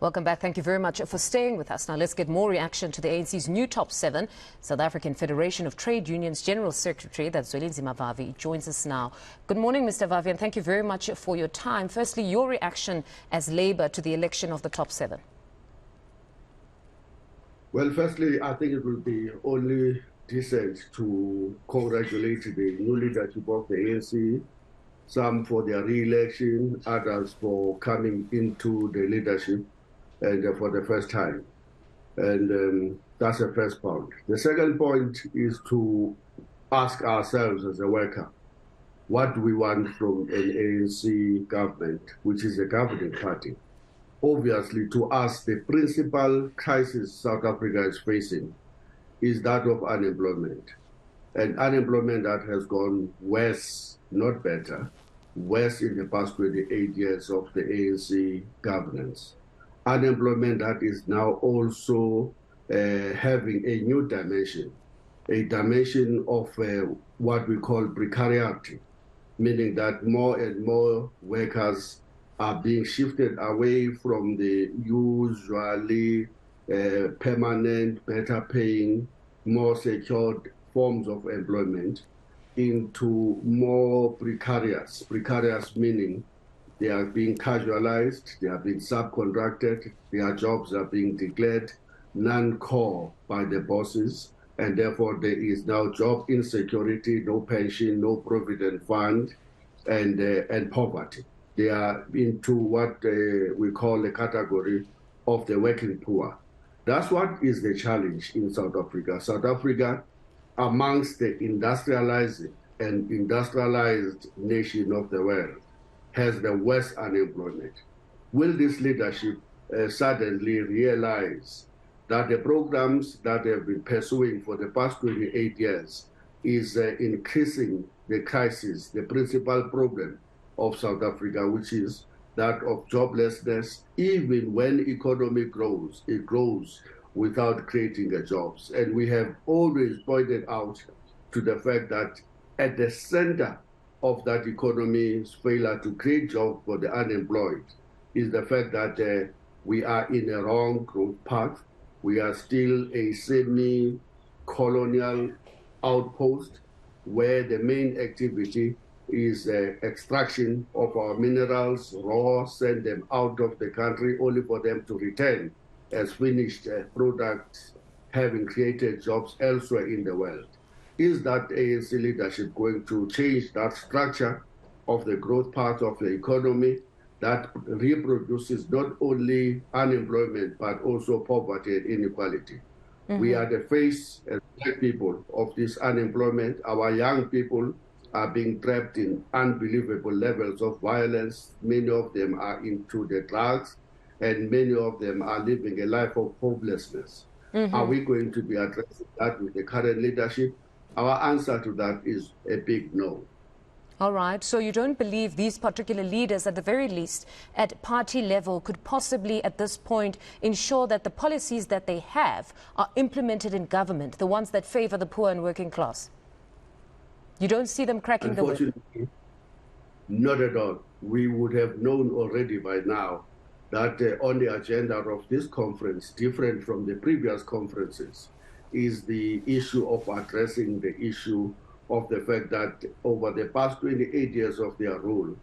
Welcome back. Thank you very much for staying with us. Now let's get more reaction to the ANC's new top 7. South African Federation of Trade Unions General Secretary, that's Zwelinzima Vavi, joins us now. Good morning, Mr. Vavi, and thank you very much for your time. Firstly, your reaction as Labour to the election of the top 7. Well, firstly, I think it will be only decent to congratulate the new leadership of the ANC, some for their re-election, others for coming into the leadership and for the first time. And that's the first point. The second point is to ask ourselves as a worker, what do we want from an ANC government, which is a governing party? Obviously, to us, the principal crisis South Africa is facing is that of unemployment. And unemployment that has gone worse, not better, worse in the past 28 years of the ANC governance. Unemployment that is now also having a new dimension, a dimension of what we call precarity, meaning that more and more workers are being shifted away from the usually permanent, better paying, more secured forms of employment into more precarious. Precarious meaning they are being casualized, they are being subcontracted, their jobs are being declared non-core by the bosses, and therefore there is now job insecurity, no pension, no provident fund, and poverty. They are into what we call the category of the working poor. That's what is the challenge in South Africa. South Africa, amongst the industrialized and industrialized nation of the world, has the worst unemployment. Will this leadership suddenly realize that the programs that they have been pursuing for the past 28 years is increasing the crisis, the principal problem of South Africa, which is that of joblessness? Even when economy grows, it grows without creating jobs. And we have always pointed out to the fact that at the center of that economy's failure to create jobs for the unemployed is the fact that we are in a wrong growth path. We are still a semi-colonial outpost where the main activity is extraction of our minerals, raw, send them out of the country, only for them to return as finished products, having created jobs elsewhere in the world. Is that ANC leadership going to change that structure of the growth part of the economy that reproduces not only unemployment, but also poverty and inequality? Mm-hmm. We are the face, as Black people, of this unemployment. Our young people are being trapped in unbelievable levels of violence. Many of them are into the drugs, and many of them are living a life of hopelessness. Mm-hmm. Are we going to be addressing that with the current leadership? Our answer to that is a big no. All right. So you don't believe these particular leaders, at the very least, at party level, could possibly, at this point, ensure that the policies that they have are implemented in government, the ones that favor the poor and working class? You don't see them cracking the whip? Not at all. We would have known already by now that on the agenda of this conference, different from the previous conferences, is the issue of addressing the issue of the fact that over the past 28 years of their rule,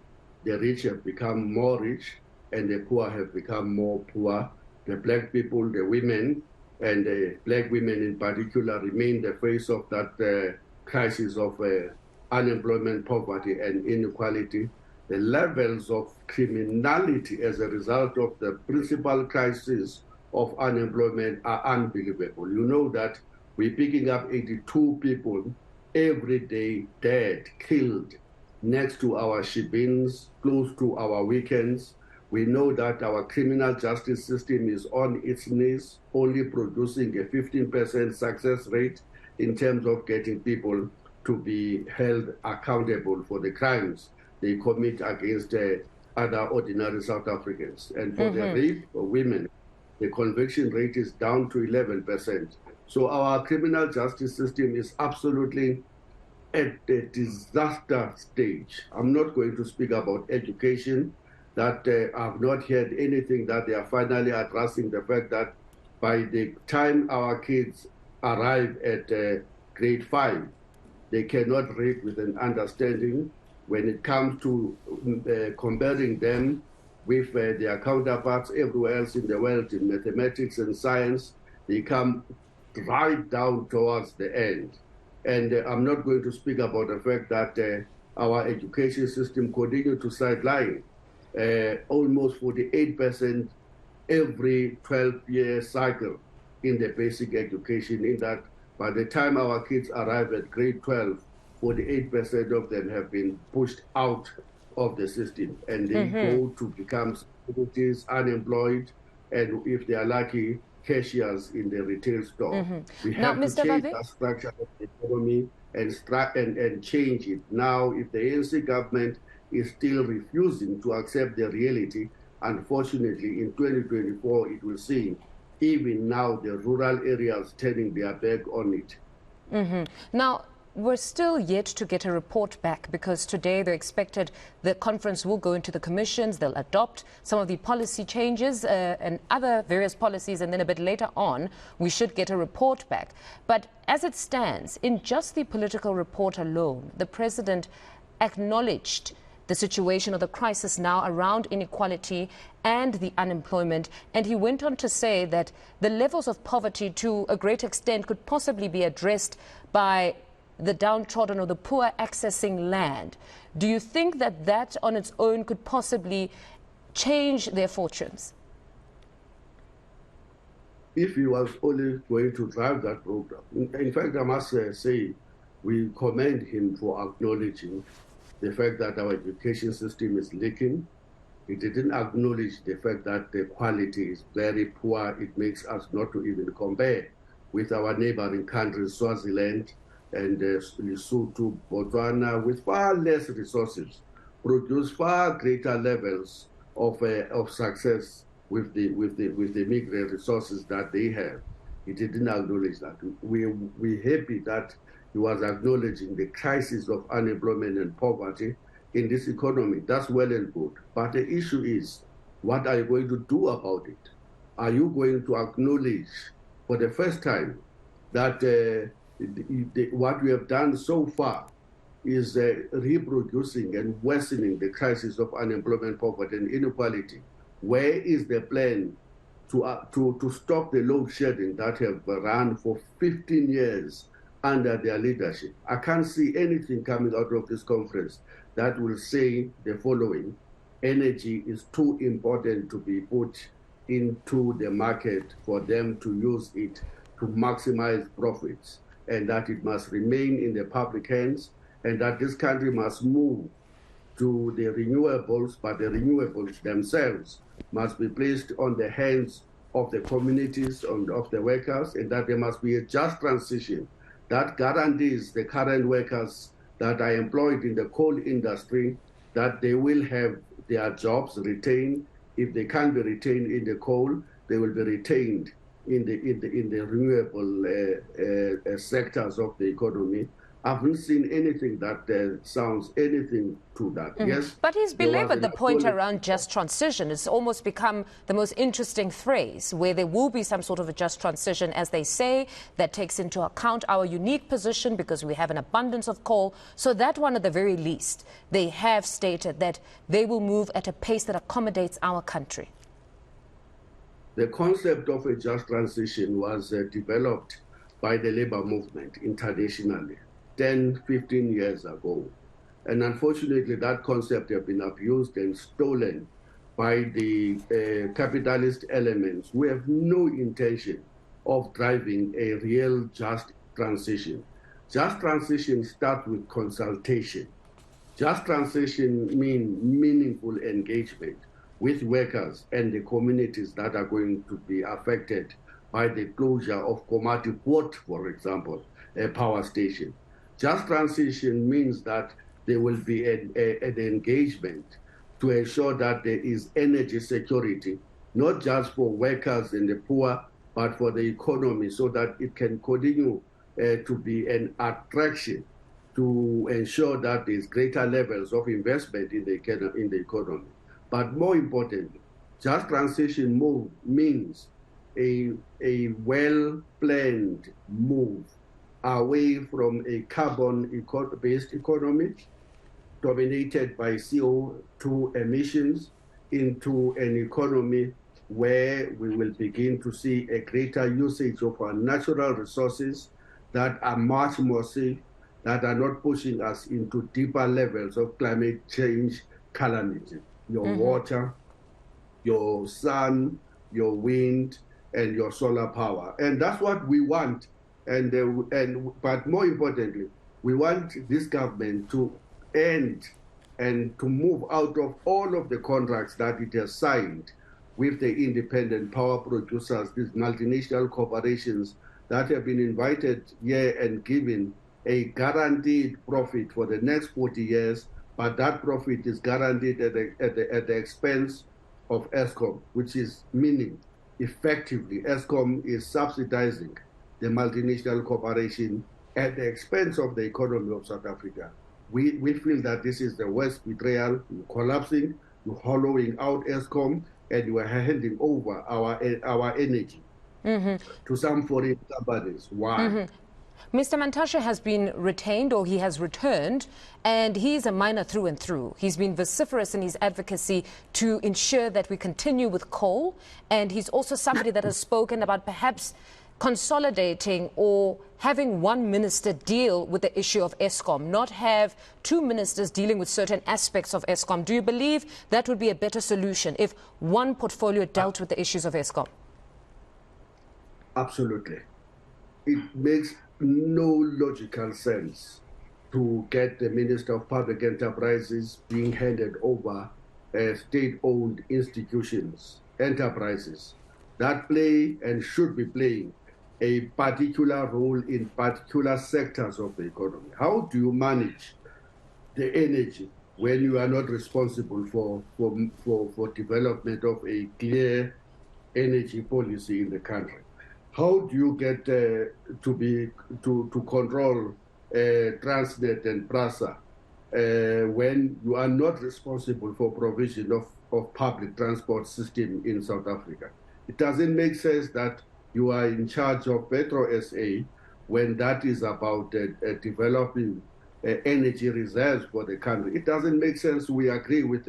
the rich have become more rich and the poor have become more poor. The Black people, the women, and the Black women in particular remain the face of that crisis of unemployment, poverty, and inequality. The levels of criminality as a result of the principal crisis of unemployment are unbelievable. You know that we're picking up 82 people every day dead, killed, next to our shebins, close to our weekends. We know that our criminal justice system is on its knees, only producing a 15% success rate in terms of getting people to be held accountable for the crimes they commit against other ordinary South Africans. And for the rape of women, the conviction rate is down to 11%. So our criminal justice system is absolutely at the disaster stage. I'm not going to speak about education. that I've not heard anything that they are finally addressing the fact that by the time our kids arrive at grade 5, they cannot read with an understanding. When it comes to comparing them with their counterparts everywhere else in the world in mathematics and science, they come right down towards the end. And I'm not going to speak about the fact that our education system continues to sideline almost 48% every 12-year cycle in the basic education, in that by the time our kids arrive at grade 12, 48% of them have been pushed out of the system, and they go to become securities, unemployed, and if they are lucky, cashiers in the retail store. We have to change the structure of the economy and change it. Now, if the ANC government is still refusing to accept the reality, unfortunately, in 2024, it will seem even now the rural areas turning their back on it. Now, we're still yet to get a report back, because today they're expected, the conference will go into the commissions, they'll adopt some of the policy changes and other various policies, and then a bit later on we should get a report back. But as it stands, in just the political report alone, the president acknowledged the situation or the crisis now around inequality and the unemployment. And he went on to say that the levels of poverty to a great extent could possibly be addressed by the downtrodden or the poor accessing land. Do you think that that on its own could possibly change their fortunes? If he was only going to drive that program. In fact, I must say we commend him for acknowledging the fact that our education system is leaking. He didn't acknowledge the fact that the quality is very poor. It makes us not to even compare with our neighboring countries, Swaziland and Lesotho, Botswana, with far less resources, produce far greater levels of success with the meager resources that they have. He didn't acknowledge that. We're happy that he was acknowledging the crisis of unemployment and poverty in this economy. That's well and good. But the issue is, what are you going to do about it? Are you going to acknowledge for the first time that what we have done so far is reproducing and worsening the crisis of unemployment, poverty, and inequality? Where is the plan to stop the load shedding that have run for 15 years under their leadership? I can't see anything coming out of this conference that will say the following: energy is too important to be put into the market for them to use it to maximize profits, and that it must remain in the public hands, and that this country must move to the renewables, but the renewables themselves must be placed on the hands of the communities, of the workers, and that there must be a just transition that guarantees the current workers that are employed in the coal industry that they will have their jobs retained. If they can't be retained in the coal, they will be retained in the renewable sectors of the economy. I haven't seen anything that sounds anything to that. Yes, but he's belabored the point around just transition. It's almost become the most interesting phrase, where there will be some sort of a just transition, as they say, that takes into account our unique position because we have an abundance of coal. So that one, at the very least, they have stated that they will move at a pace that accommodates our country. The concept of a just transition was developed by the labor movement internationally 10, 15 years ago. And unfortunately, that concept has been abused and stolen by the capitalist elements who have no intention of driving a real just transition. Just transition starts with consultation. Just transition means meaningful engagement with workers and the communities that are going to be affected by the closure of Komati Port, for example, a power station. Just transition means that there will be an engagement to ensure that there is energy security, not just for workers and the poor, but for the economy, so that it can continue to be an attraction to ensure that there's greater levels of investment in the economy. But more importantly, just transition move means a well-planned move away from a carbon-based economy dominated by CO2 emissions into an economy where we will begin to see a greater usage of our natural resources that are much more safe, that are not pushing us into deeper levels of climate change calamity. Your water, your sun, your wind, and your solar power. And that's what we want. But more importantly, we want this government to end and to move out of all of the contracts that it has signed with the independent power producers, these multinational corporations that have been invited here and given a guaranteed profit for the next 40 years, but that profit is guaranteed at the expense of Eskom, which is meaning effectively Eskom is subsidizing the multinational corporation at the expense of the economy of South Africa. We feel that this is the worst betrayal. You're collapsing, you're hollowing out Eskom, and you are handing over our energy to some foreign companies. Why? Mr. Mantashe has been retained, or he has returned, and he's a miner through and through. He's been vociferous in his advocacy to ensure that we continue with coal, and he's also somebody that has spoken about perhaps consolidating or having one minister deal with the issue of Eskom, not have two ministers dealing with certain aspects of Eskom. Do you believe that would be a better solution if one portfolio dealt with the issues of Eskom? Absolutely. It makes no logical sense to get the Minister of Public Enterprises being handed over state-owned institutions, enterprises that play and should be playing a particular role in particular sectors of the economy. How do you manage the energy when you are not responsible for development of a clear energy policy in the country? How do you get to control Transnet and PRASA when you are not responsible for provision of public transport system in South Africa? It doesn't make sense that you are in charge of Petro SA when that is about developing energy reserves for the country. It doesn't make sense. We agree with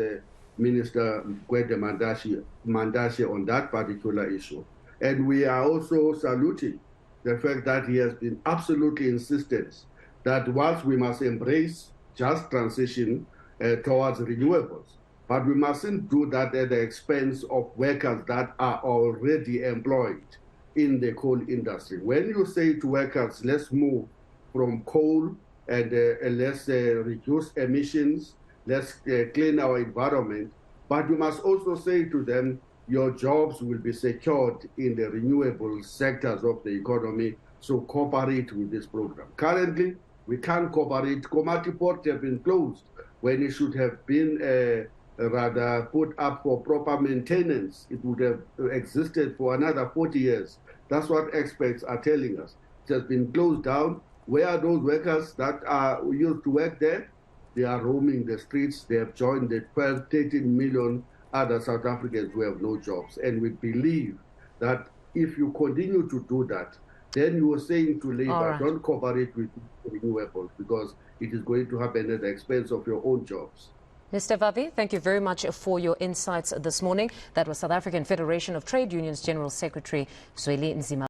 Minister Gwede Mantashe on that particular issue. And we are also saluting the fact that he has been absolutely insistent that whilst we must embrace just transition towards renewables, but we mustn't do that at the expense of workers that are already employed in the coal industry. When you say to workers, let's move from coal and let's reduce emissions, let's clean our environment, but you must also say to them, your jobs will be secured in the renewable sectors of the economy, so cooperate with this program. Currently, we can't cooperate. Komati Port have been closed when it should have been rather put up for proper maintenance. It would have existed for another 40 years. That's what experts are telling us. It has been closed down. Where are those workers that used to work there? They are roaming the streets. They have joined the 12, 13 million other South Africans who have no jobs. And we believe that if you continue to do that, then you are saying to Labour, don't cooperate with renewables because it is going to happen at the expense of your own jobs. Mr. Vavi, thank you very much for your insights this morning. That was South African Federation of Trade Unions General Secretary Zwelinzima.